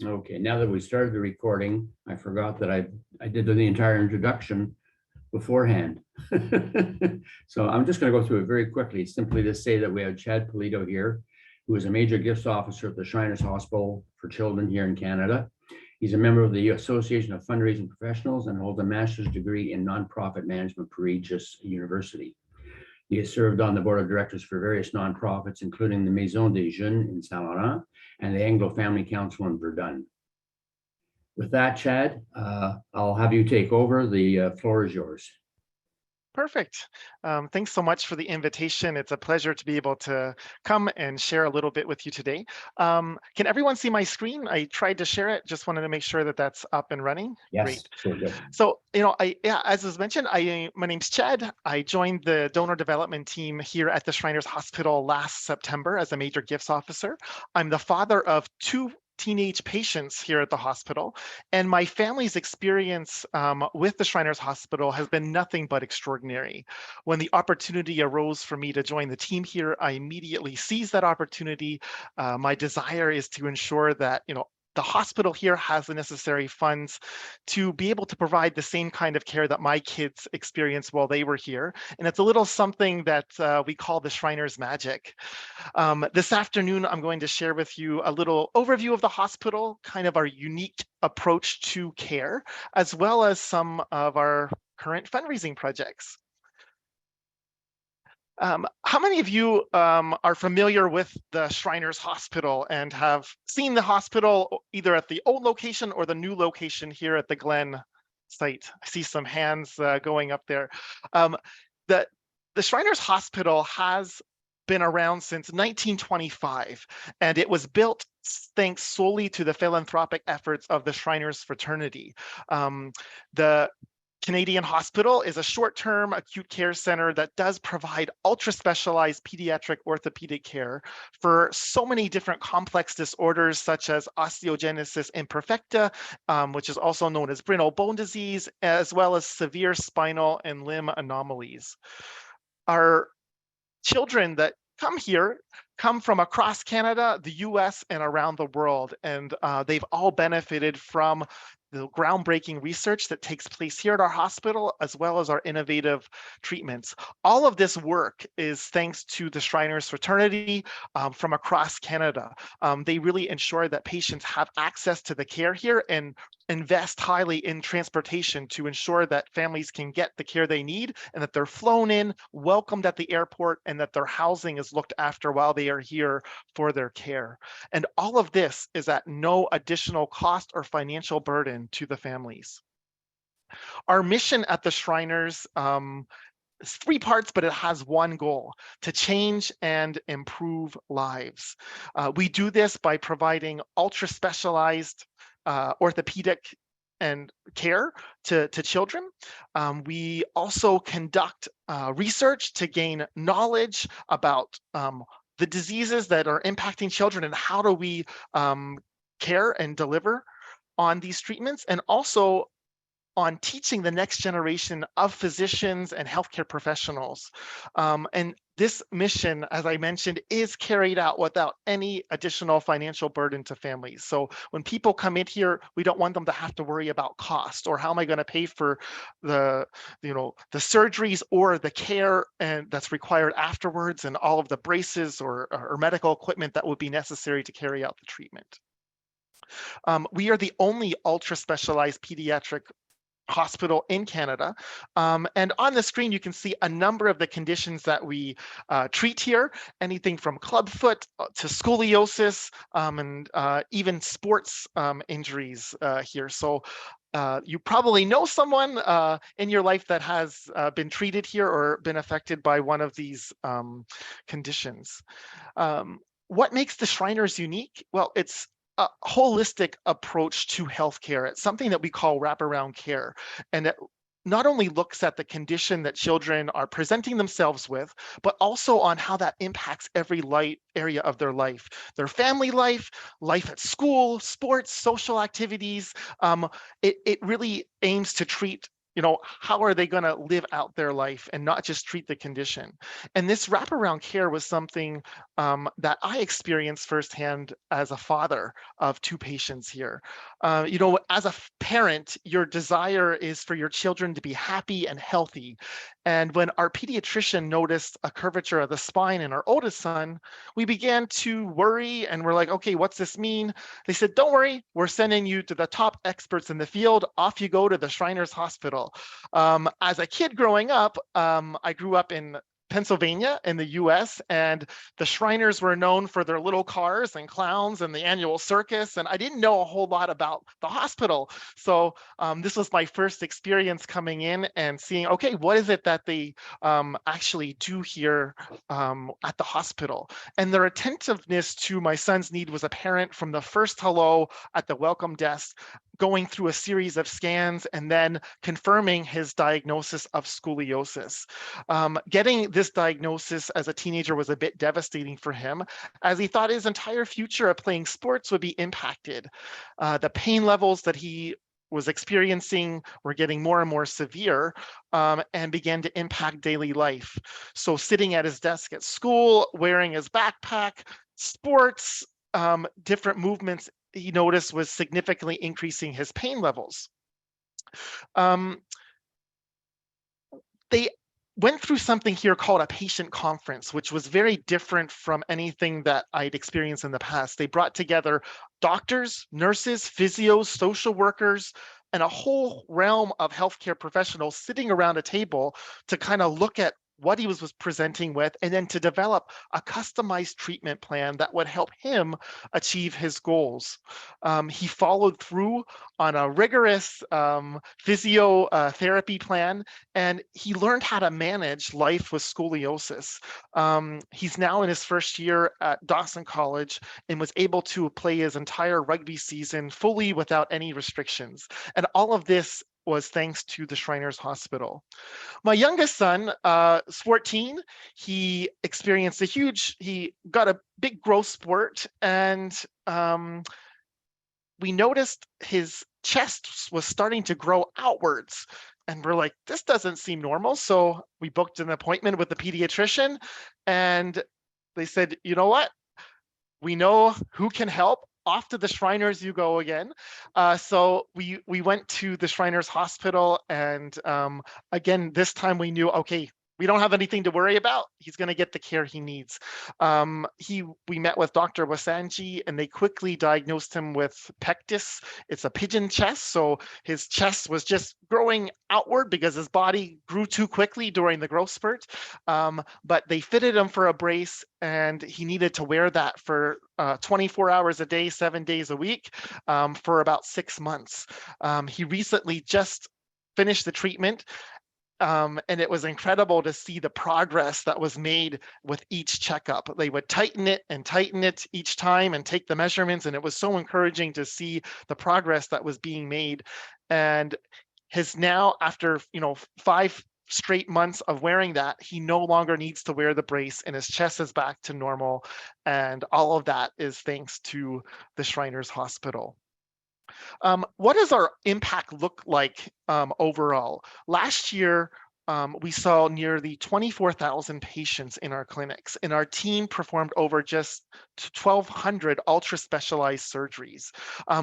Okay, now that we started the recording, I forgot that I did the entire introduction beforehand. So I'm just going to go through it very quickly, simply to say that we have Chad Polito here, who is a major gifts officer at the Shriners Hospital for Children here in Canada. He's a member of the Association of Fundraising Professionals and holds a master's degree in nonprofit management from Regis University. He has served on the board of directors for various nonprofits, including the Maison des jeunes in Saint-Laurent and the Anglo Family Council in Verdun. With that, Chad, I'll have you take over. The floor is yours. Perfect. Thanks so much for the invitation. It's a pleasure to be able to come and share a little bit with you today. Can everyone see my screen? I tried to share it. Just wanted to make sure that that's up and running. Yes, great. So good. So, as was mentioned, my name's Chad. I joined the donor development team here at the Shriners Hospital last September as a major gifts officer. I'm the father of 2 teenage patients here at the hospital, and my family's experience with the Shriners Hospital has been nothing but extraordinary. When the opportunity arose for me to join the team here, I immediately seized that opportunity. My desire is to ensure that the hospital here has the necessary funds to be able to provide the same kind of care that my kids experienced while they were here. And it's a little something that we call the Shriners magic. This afternoon, I'm going to share with you a little overview of the hospital, kind of our unique approach to care, as well as some of our current fundraising projects. How many of you are familiar with the Shriners Hospital and have seen the hospital either at the old location or the new location here at the Glen site? I see some hands going up there. The Shriners Hospital has been around since 1925, and it was built thanks solely to the philanthropic efforts of the Shriners fraternity. The Canadian Hospital is a short-term acute care center that does provide ultra-specialized pediatric orthopedic care for so many different complex disorders such as osteogenesis imperfecta, which is also known as brittle bone disease, as well as severe spinal and limb anomalies. Our children that come here come from across Canada, the US, and around the world, and they've all benefited from the groundbreaking research that takes place here at our hospital, as well as our innovative treatments. All of this work is thanks to the Shriners fraternity from across Canada. They really ensure that patients have access to the care here and invest highly in transportation to ensure that families can get the care they need and that they're flown in, welcomed at the airport, and that their housing is looked after while they are here for their care. And all of this is at no additional cost or financial burden to the families. Our mission at the Shriners is 3 parts, but it has one goal: to change and improve lives. We do this by providing ultra-specialized orthopedic and care to children. We also conduct research to gain knowledge about the diseases that are impacting children and how do we care and deliver on these treatments, and also on teaching the next generation of physicians and healthcare professionals. And this mission, as I mentioned, is carried out without any additional financial burden to families. So when people come in here, we don't want them to have to worry about cost or how am I going to pay for the surgeries or the care and that's required afterwards and all of the braces or medical equipment that would be necessary to carry out the treatment. We are the only ultra-specialized pediatric hospital in Canada. And on the screen, you can see a number of the conditions that we treat here, anything from clubfoot to scoliosis and even sports injuries here. So you probably know someone in your life that has been treated here or been affected by one of these conditions. What makes the Shriners unique? Well, it's a holistic approach to healthcare. It's something that we call wraparound care, and it not only looks at the condition that children are presenting themselves with, but also on how that impacts every area of their life, their family life, life at school, sports, social activities. It really aims to treat how are they going to live out their life and not just treat the condition? And this wraparound care was something that I experienced firsthand as a father of 2 patients here. As a parent, your desire is for your children to be happy and healthy. And when our pediatrician noticed a curvature of the spine in our oldest son, we began to worry and we're like, okay, what's this mean? They said, don't worry, we're sending you to the top experts in the field. Off you go to the Shriners Hospital. As a kid growing up, I grew up in Pennsylvania in the US, and the Shriners were known for their little cars and clowns and the annual circus. And I didn't know a whole lot about the hospital. So this was my first experience coming in and seeing, okay, what is it that they actually do here at the hospital? And their attentiveness to my son's need was apparent from the first hello at the welcome desk, going through a series of scans and then confirming his diagnosis of scoliosis. Getting this diagnosis as a teenager was a bit devastating for him, as he thought his entire future of playing sports would be impacted. The pain levels that he was experiencing were getting more and more severe and began to impact daily life. So sitting at his desk at school, wearing his backpack, sports, different movements, he noticed was significantly increasing his pain levels. They went through something here called a patient conference, which was very different from anything that I'd experienced in the past. They brought together doctors, nurses, physios, social workers, and a whole realm of healthcare professionals sitting around a table to kind of look at what he was presenting with, and then to develop a customized treatment plan that would help him achieve his goals. He followed through on a rigorous physiotherapy plan, and he learned how to manage life with scoliosis. He's now in his first year at Dawson College and was able to play his entire rugby season fully without any restrictions. And all of this was thanks to the Shriners Hospital. My youngest son is 14. He experienced he got a big growth spurt, and we noticed his chest was starting to grow outwards. And we're like, this doesn't seem normal. So we booked an appointment with the pediatrician, and they said, you know what? We know who can help. Off to the Shriners you go again. So we went to the Shriners Hospital, and again, this time we knew, okay, we don't have anything to worry about. He's going to get the care he needs. We met with Dr. Wasanji, and they quickly diagnosed him with pectus. It's a pigeon chest, so his chest was just growing outward because his body grew too quickly during the growth spurt. But they fitted him for a brace, and he needed to wear that for 24 hours a day, 7 days a week, for about 6 months. He recently just finished the treatment. And it was incredible to see the progress that was made with each checkup. They would tighten it each time and take the measurements. And it was so encouraging to see the progress that was being made. And his now, after 5 straight months of wearing that, he no longer needs to wear the brace, and his chest is back to normal. And all of that is thanks to the Shriners Hospital. What does our impact look like overall? Last year, we saw nearly 24,000 patients in our clinics, and our team performed over just 1,200 ultra-specialized surgeries.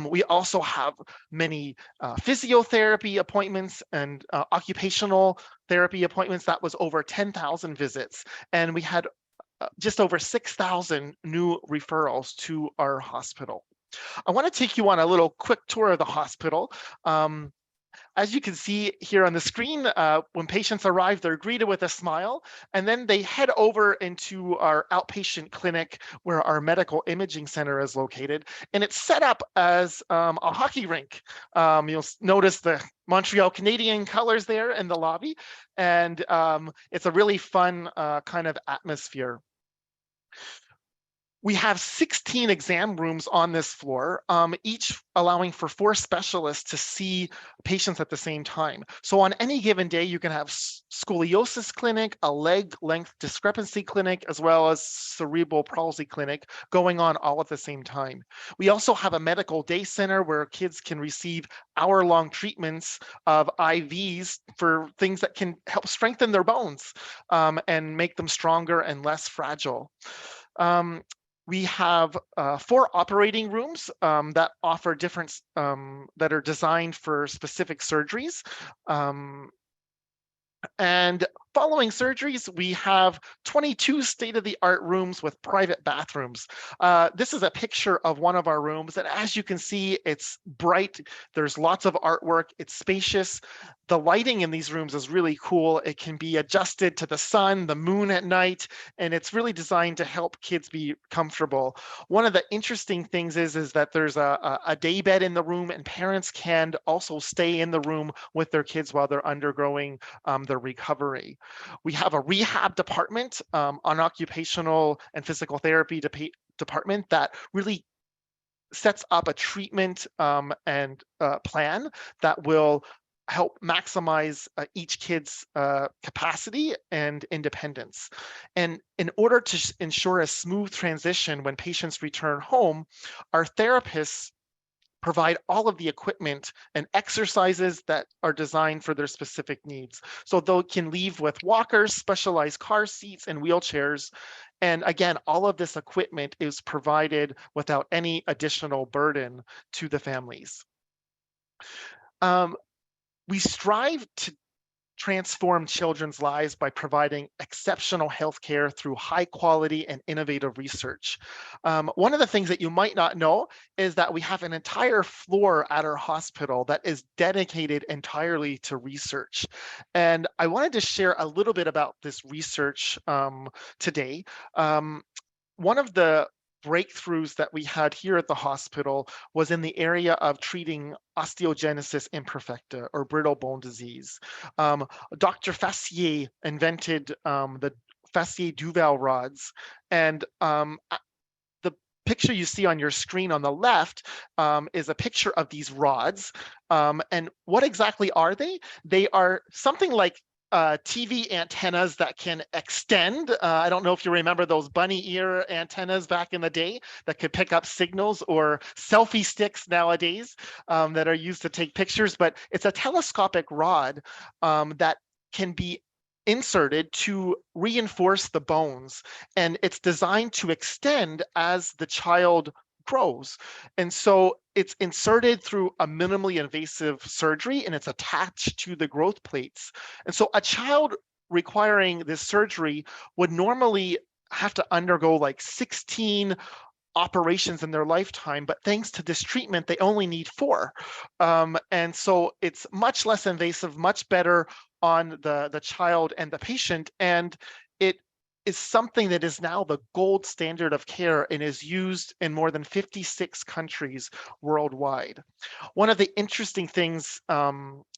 We also have many physiotherapy appointments and occupational therapy appointments. That was over 10,000 visits, and we had just over 6,000 new referrals to our hospital. I want to take you on a little quick tour of the hospital. As you can see here on the screen, when patients arrive, they're greeted with a smile, and then they head over into our outpatient clinic where our medical imaging center is located. And it's set up as a hockey rink. You'll notice the Montreal Canadian colors there in the lobby, and it's a really fun kind of atmosphere. We have 16 exam rooms on this floor, each allowing for 4 specialists to see patients at the same time. So on any given day, you can have scoliosis clinic, a leg length discrepancy clinic, as well as cerebral palsy clinic going on all at the same time. We also have a medical day center where kids can receive hour-long treatments of IVs for things that can help strengthen their bones and make them stronger and less fragile. We have 4 operating rooms that offer different, that are designed for specific surgeries. And following surgeries, we have 22 state-of-the-art rooms with private bathrooms. This is a picture of one of our rooms, and as you can see, it's bright. There's lots of artwork. It's spacious. The lighting in these rooms is really cool. It can be adjusted to the sun, the moon at night, and it's really designed to help kids be comfortable. One of the interesting things is that there's a day bed in the room, and parents can also stay in the room with their kids while they're undergoing their recovery. We have a rehab department, an occupational and physical therapy department that really sets up a treatment and plan that will help maximize each kid's capacity and independence. And in order to ensure a smooth transition when patients return home, our therapists provide all of the equipment and exercises that are designed for their specific needs. So they can leave with walkers, specialized car seats, and wheelchairs. And again, all of this equipment is provided without any additional burden to the families. We strive to transform children's lives by providing exceptional healthcare through high quality and innovative research. One of the things that you might not know is that we have an entire floor at our hospital that is dedicated entirely to research. And I wanted to share a little bit about this research today. One of the breakthroughs that we had here at the hospital was in the area of treating osteogenesis imperfecta, or brittle bone disease. Dr. Fassier invented the Fassier-Duval rods, and the picture you see on your screen on the left is a picture of these rods. And what exactly are they? They are something like TV antennas that can extend. I don't know if you remember those bunny ear antennas back in the day that could pick up signals, or selfie sticks nowadays that are used to take pictures, but it's a telescopic rod that can be inserted to reinforce the bones, and it's designed to extend as the child grows. And so it's inserted through a minimally invasive surgery, and it's attached to the growth plates. And so a child requiring this surgery would normally have to undergo like 16 operations in their lifetime, but thanks to this treatment, they only need 4. And so it's much less invasive, much better on the child and the patient, and it is something that is now the gold standard of care and is used in more than 56 countries worldwide. One of the interesting things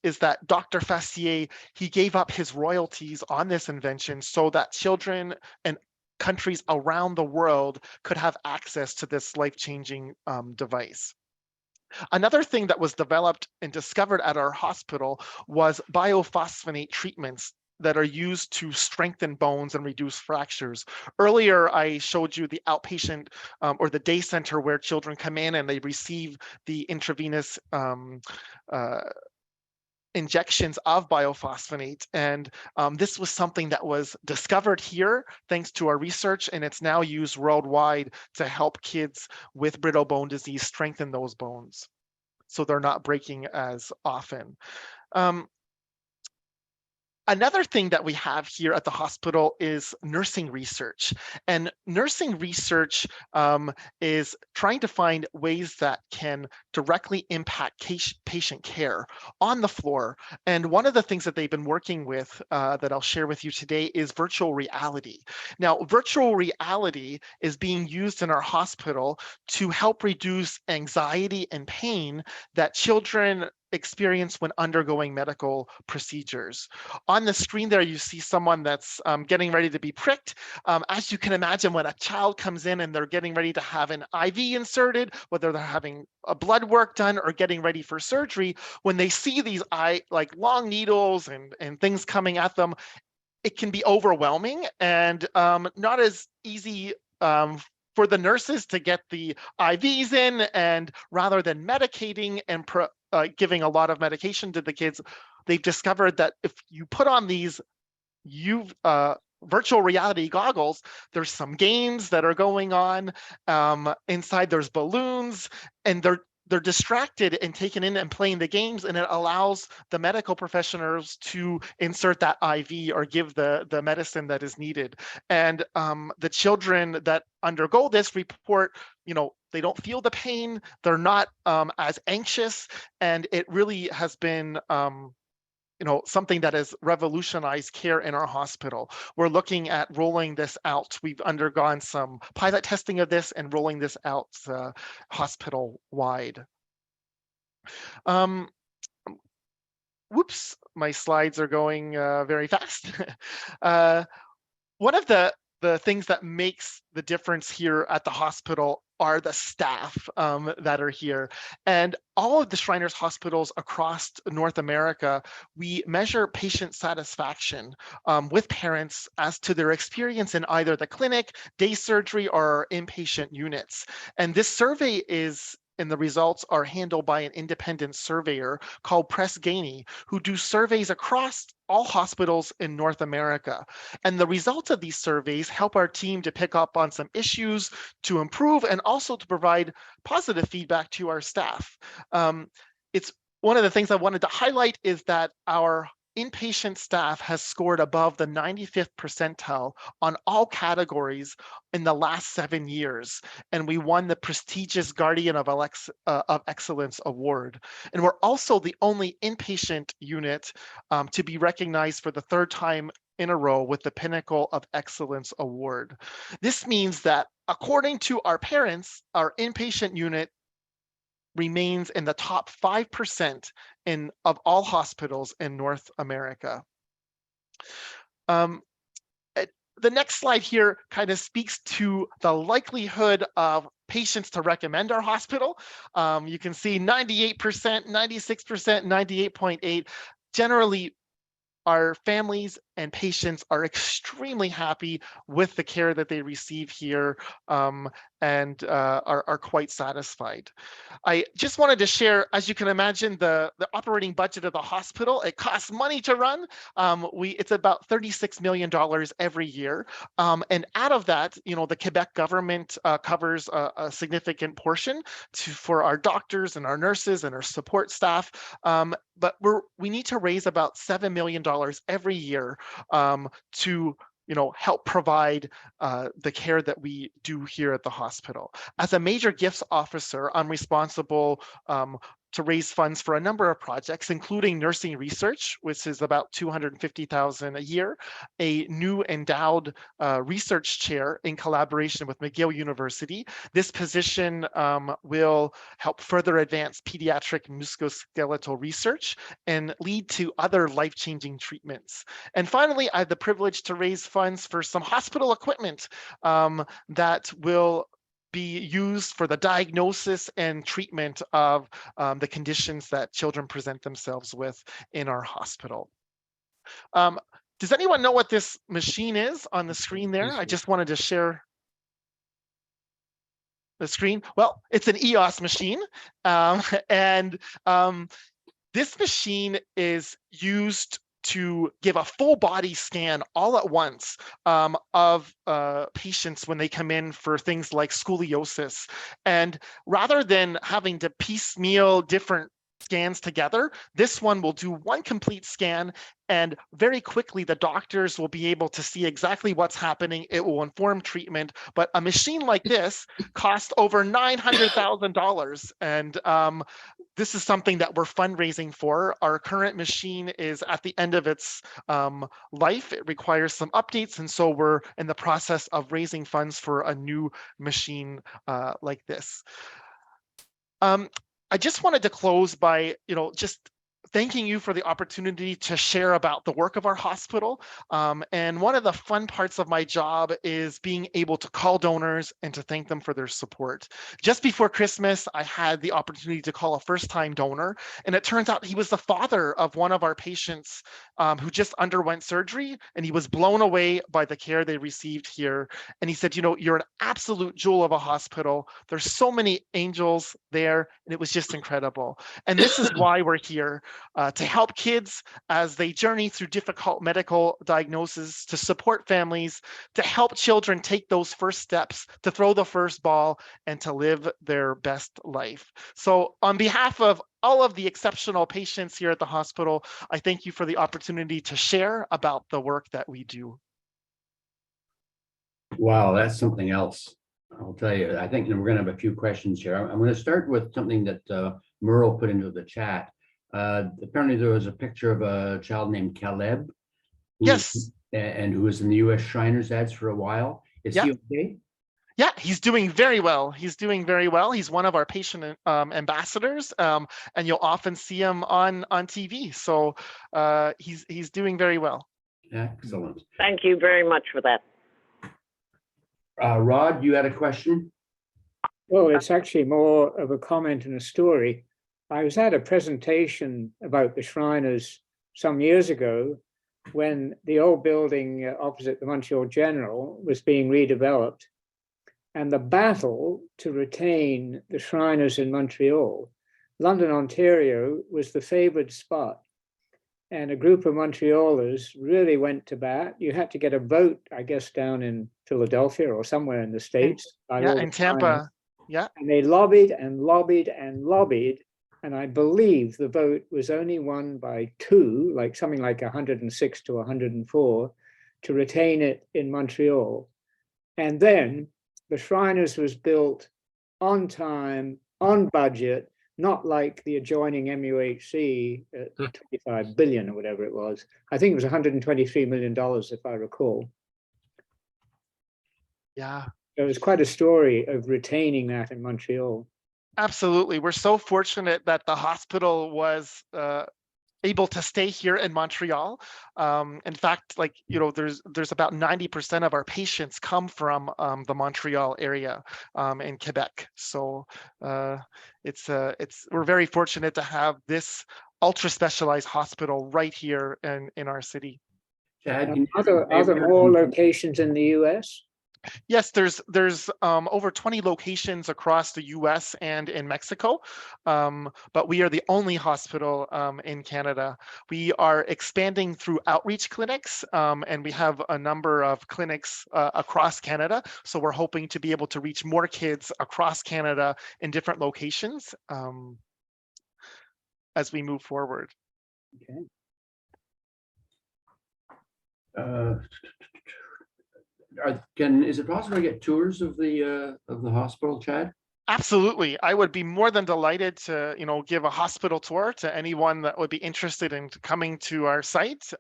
is that Dr. Fassier, he gave up his royalties on this invention so that children and countries around the world could have access to this life-changing device. Another thing that was developed and discovered at our hospital was biophosphonate treatments that are used to strengthen bones and reduce fractures. Earlier, I showed you the outpatient or the day center where children come in and they receive the intravenous injections of biophosphonate. And this was something that was discovered here thanks to our research, and it's now used worldwide to help kids with brittle bone disease strengthen those bones so they're not breaking as often. Another thing that we have here at the hospital is nursing research. And nursing research is trying to find ways that can directly impact patient care on the floor. And one of the things that they've been working with that I'll share with you today is virtual reality. Now, virtual reality is being used in our hospital to help reduce anxiety and pain that children experience when undergoing medical procedures. On the screen there, you see someone that's getting ready to be pricked. As you can imagine, when a child comes in and they're getting ready to have an IV inserted, whether they're having a blood work done or getting ready for surgery, when they see these like long needles and things coming at them, it can be overwhelming and not as easy for the nurses to get the IVs in, and rather than medicating and giving a lot of medication to the kids, they've discovered that if you put on these virtual reality goggles, there's some games that are going on inside. There's balloons, and they're distracted and taken in and playing the games, and it allows the medical professionals to insert that IV or give the medicine that is needed. And the children that undergo this report, they don't feel the pain, they're not as anxious, and it really has been something that has revolutionized care in our hospital. We're looking at rolling this out. We've undergone some pilot testing of this and rolling this out hospital-wide. Whoops, my slides are going very fast. One of the things that makes the difference here at the hospital are the staff that are here. And all of the Shriners hospitals across North America, we measure patient satisfaction with parents as to their experience in either the clinic, day surgery, or inpatient units. And this survey and the results are handled by an independent surveyor called Press Ganey, who do surveys across all hospitals in North America. And the results of these surveys help our team to pick up on some issues to improve, and also to provide positive feedback to our staff. It's one of the things I wanted to highlight is that our inpatient staff has scored above the 95th percentile on all categories in the last 7 years. And we won the prestigious Guardian of Excellence Award. And we're also the only inpatient unit to be recognized for the 3rd time in a row with the Pinnacle of Excellence Award. This means that according to our parents, our inpatient unit remains in the top 5% of all hospitals in North America. The next slide here kind of speaks to the likelihood of patients to recommend our hospital. You can see 98%, 96%, 98.8%. Generally, our families and patients are extremely happy with the care that they receive here, and are quite satisfied. I just wanted to share, as you can imagine, the operating budget of the hospital, it costs money to run. It's about $36 million every year. And out of that, the Quebec government covers a significant portion for our doctors and our nurses and our support staff. But we need to raise about $7 million every year to help provide the care that we do here at the hospital. As a major gifts officer, I'm responsible to raise funds for a number of projects, including nursing research, which is about $250,000 a year, a new endowed research chair in collaboration with McGill University. This position will help further advance pediatric musculoskeletal research and lead to other life-changing treatments. And finally, I have the privilege to raise funds for some hospital equipment that will be used for the diagnosis and treatment of the conditions that children present themselves with in our hospital. Does anyone know what this machine is on the screen there? I just wanted to share the screen. Well, it's an EOS machine, and this machine is used to give a full body scan all at once of patients when they come in for things like scoliosis. And rather than having to piecemeal different scans together, this one will do one complete scan, and very quickly the doctors will be able to see exactly what's happening. It will inform treatment. But a machine like this costs over $900,000, and this is something that we're fundraising for. Our current machine is at the end of its life. It requires some updates, and so we're in the process of raising funds for a new machine like this. I just wanted to close by, just thanking you for the opportunity to share about the work of our hospital. And one of the fun parts of my job is being able to call donors and to thank them for their support. Just before Christmas, I had the opportunity to call a first-time donor, and it turns out he was the father of one of our patients who just underwent surgery, and he was blown away by the care they received here. And he said, you're an absolute jewel of a hospital. There's so many angels there, and it was just incredible. And this is why we're here. To help kids as they journey through difficult medical diagnoses, to support families, to help children take those first steps, to throw the first ball, and to live their best life. So on behalf of all of the exceptional patients here at the hospital, I thank you for the opportunity to share about the work that we do. Wow, that's something else. I'll tell you, I think we're going to have a few questions here. I'm going to start with something that Merle put into the chat. Apparently there was a picture of a child named Caleb. Yes. And who was in the U.S. Shriners ads for a while. Is he okay? Yeah, he's doing very well. He's doing very well. He's one of our patient ambassadors, and you'll often see him on TV. So he's doing very well. Excellent. Thank you very much for that. Rod, you had a question? Well, it's actually more of a comment and a story. I was at a presentation about the Shriners some years ago when the old building opposite the Montreal General was being redeveloped. And the battle to retain the Shriners in Montreal, London, Ontario was the favored spot. And a group of Montrealers really went to bat. You had to get a vote, I guess, down in Philadelphia or somewhere in the States. In Tampa. Yeah. And they lobbied and lobbied and lobbied. And I believe the vote was only won by 2, like something like 106 to 104, to retain it in Montreal. And then the Shriners was built on time, on budget, not like the adjoining MUHC at 25 billion or whatever it was. I think it was $123 million, if I recall. Yeah. So it was quite a story of retaining that in Montreal. Absolutely. We're so fortunate that the hospital was able to stay here in Montreal. In fact, there's about 90% of our patients come from the Montreal area in Quebec. So we're very fortunate to have this ultra specialized hospital right here in our city. Chad, are there more locations in the US? Yes, there's over 20 locations across the US and in Mexico, but we are the only hospital in Canada. We are expanding through outreach clinics, and we have a number of clinics across Canada. So we're hoping to be able to reach more kids across Canada in different locations as we move forward. Okay. Is it possible to get tours of the hospital, Chad? Absolutely. I would be more than delighted to, give a hospital tour to anyone that would be interested in coming to our site.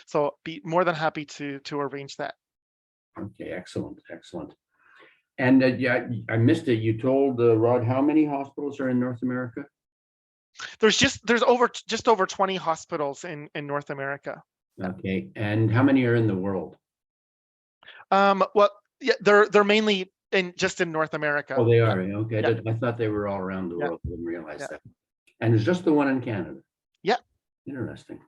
So be more than happy to arrange that. Okay, excellent. And I missed it. You told Rod how many hospitals are in North America? There's just over 20 hospitals in North America. Okay, and how many are in the world? Well, yeah, they're mainly just in North America. Oh, they are. Okay, Yeah. I thought they were all around the world. I didn't realize that. And there's just the one in Canada. Yeah. Interesting.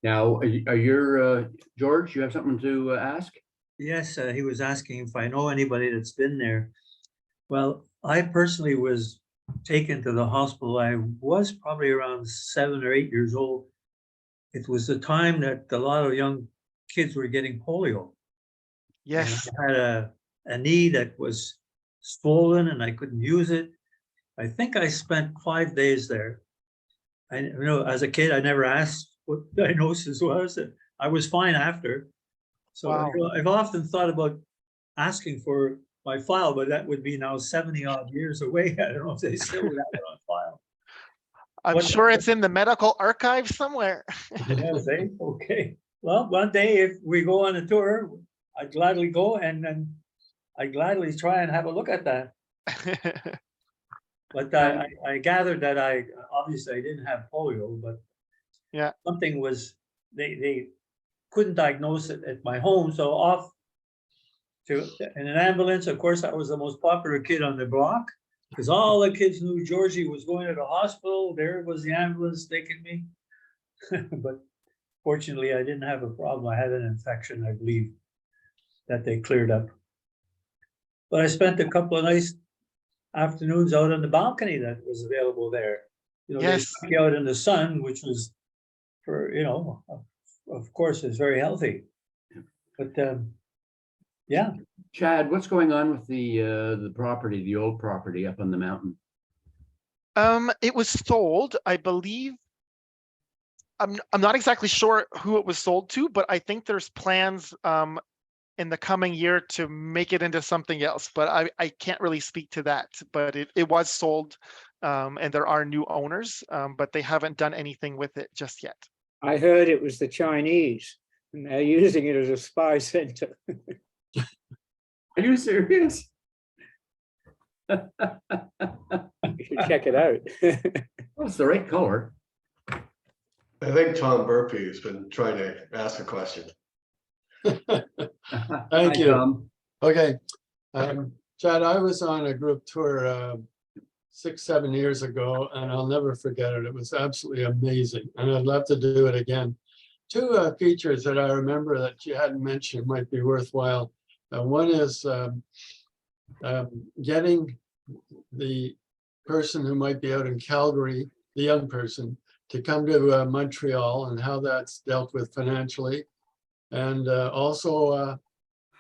Now, are you George? You have something to ask? Yes, he was asking if I know anybody that's been there. Well, I personally was taken to the hospital. I was probably around 7 or 8 years old. It was the time that a lot of young kids were getting polio. Yes. And I had a knee that was swollen and I couldn't use it. I think I spent 5 days there. As a kid, I never asked what the diagnosis was. I was fine after. So Wow. I've often thought about asking for my file, but that would be now 70 odd years away. I don't know if they still would have it on file. I'm sure it's in the medical archive somewhere. Yes, okay. Well, one day if we go on a tour, I'd gladly go and then I'd gladly try and have a look at that. But I gathered that obviously I didn't have polio, but Yeah. something was, they couldn't diagnose it at my home, so off to, in an ambulance. Of course, I was the most popular kid on the block, because all the kids knew Georgie was going to the hospital. There was the ambulance taking me. But fortunately, I didn't have a problem. I had an infection, I believe, that they cleared up. But I spent a couple of nice afternoons out on the balcony that was available there. You know, they Yes. took you out in the sun, which was, for, you know, of course, is very healthy. But yeah. Chad, what's going on with the property, the old property up on the mountain? It was sold, I believe. I'm not exactly sure who it was sold to, but I think there's plans in the coming year to make it into something else, but I can't really speak to that. But it was sold, and there are new owners, but they haven't done anything with it just yet. I heard it was the Chinese, and they're using it as a spy center. Are you serious? You should check it out. Well, it's the right color. I think Tom Burpee has been trying to ask a question. Thank Hi, you. Tom. Okay. Chad, I was on a group tour 6-7 years ago, and I'll never forget it. It was absolutely amazing, and I'd love to do it again. Two features that I remember that you hadn't mentioned might be worthwhile. One is getting the person who might be out in Calgary, the young person, to come to Montreal, and how that's dealt with financially. And also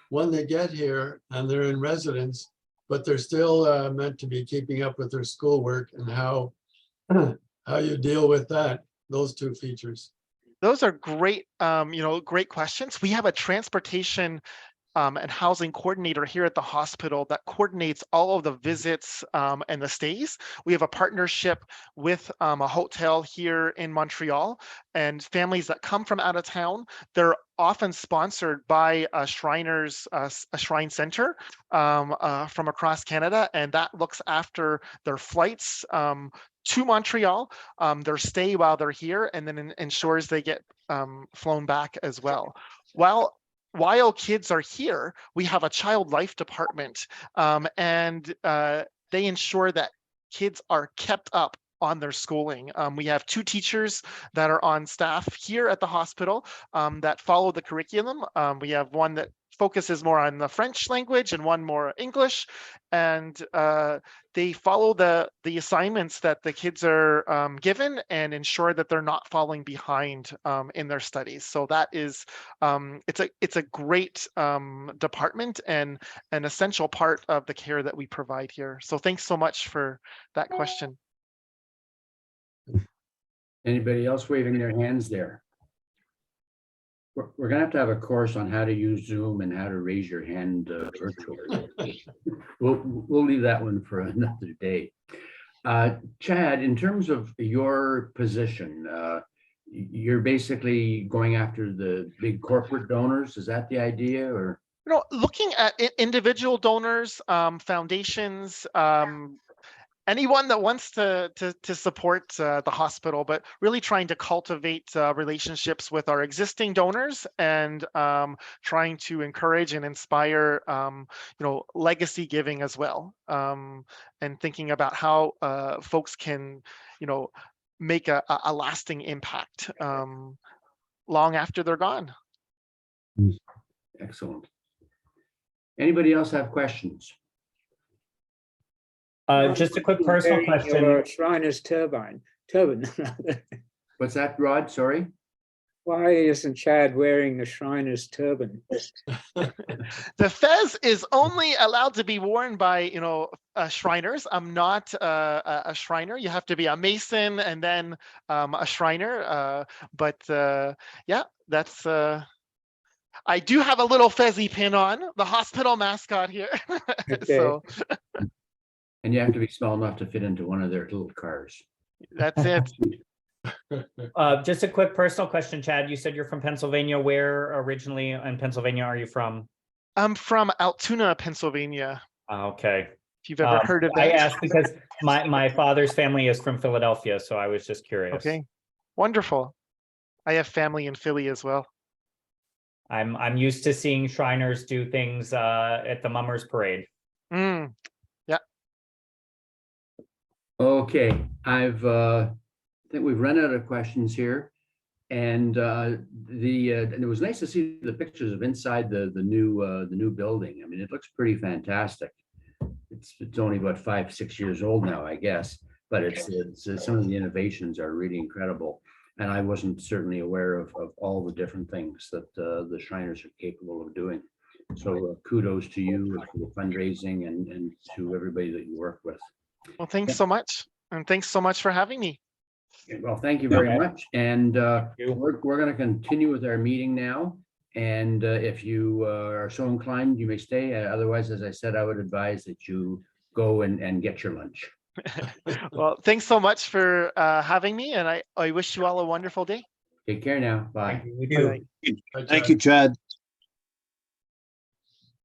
when they get here and they're in residence, but they're still meant to be keeping up with their schoolwork, and how you deal with that, those two features. Those are great, great questions. We have a transportation and housing coordinator here at the hospital that coordinates all of the visits and the stays. We have a partnership with a hotel here in Montreal, and families that come from out of town, they're often sponsored by a Shriners, a Shrine Centre from across Canada, and that looks after their flights to Montreal, their stay while they're here, and then ensures they get flown back as well. While kids are here, we have a child life department, and they ensure that kids are kept up on their schooling. We have 2 teachers that are on staff here at the hospital that follow the curriculum. We have one that focuses more on the French language and one more English, and they follow the assignments that the kids are given and ensure that they're not falling behind in their studies. So that is, it's a great department and an essential part of the care that we provide here. So thanks so much for that question. Anybody else waving their hands there? We're gonna have a course on how to use Zoom and how to raise your hand virtually. We'll leave that one for another day. Chad, in terms of your position, you're basically going after the big corporate donors. Is that the idea, or? Looking at individual donors, foundations, anyone that wants to support the hospital, but really trying to cultivate relationships with our existing donors, and trying to encourage and inspire legacy giving as well, and thinking about how folks can make a lasting impact long after they're gone. Excellent. Anybody else have questions? Just a quick personal question. Shriner's turban. What's that, Rod? Sorry. Why isn't Chad wearing the Shriner's turban? The fez is only allowed to be worn by Shriners. I'm not a Shriner. You have to be a Mason and then a Shriner. Yeah, that's. I do have a little fezzy pin on, the hospital mascot here. Okay. So. And you have to be small enough to fit into one of their little cars. That's it. Just a quick personal question, Chad. You said you're from Pennsylvania. Where originally in Pennsylvania are you from? I'm from Altoona, Pennsylvania. Okay. If you've ever heard of I that. asked because my father's family is from Philadelphia, so I was just curious. Okay, wonderful. I have family in Philly as well. I'm used to seeing Shriners do things at the Mummers Parade. Mm, Okay, I think we've run out of questions here. And and it was nice to see the pictures of inside the new building. I mean, it looks pretty fantastic. It's only about 5-6 years old now, I guess, but it's some of the innovations are really incredible. And I wasn't certainly aware of all the different things that the Shriners are capable of doing. So kudos to you for the fundraising and to everybody that you work with. well, thanks so much. And thanks so much for having me. Well, thank you very Okay. much. And you. we're going to continue with our meeting now. And if you are so inclined, you may stay. Otherwise, as I said, I would advise that you go and get your lunch. Well, thanks so much for having me, and I wish you all a wonderful day. Take care now. Bye. We do. Bye-bye. Hi, Thank Chad. you, Chad.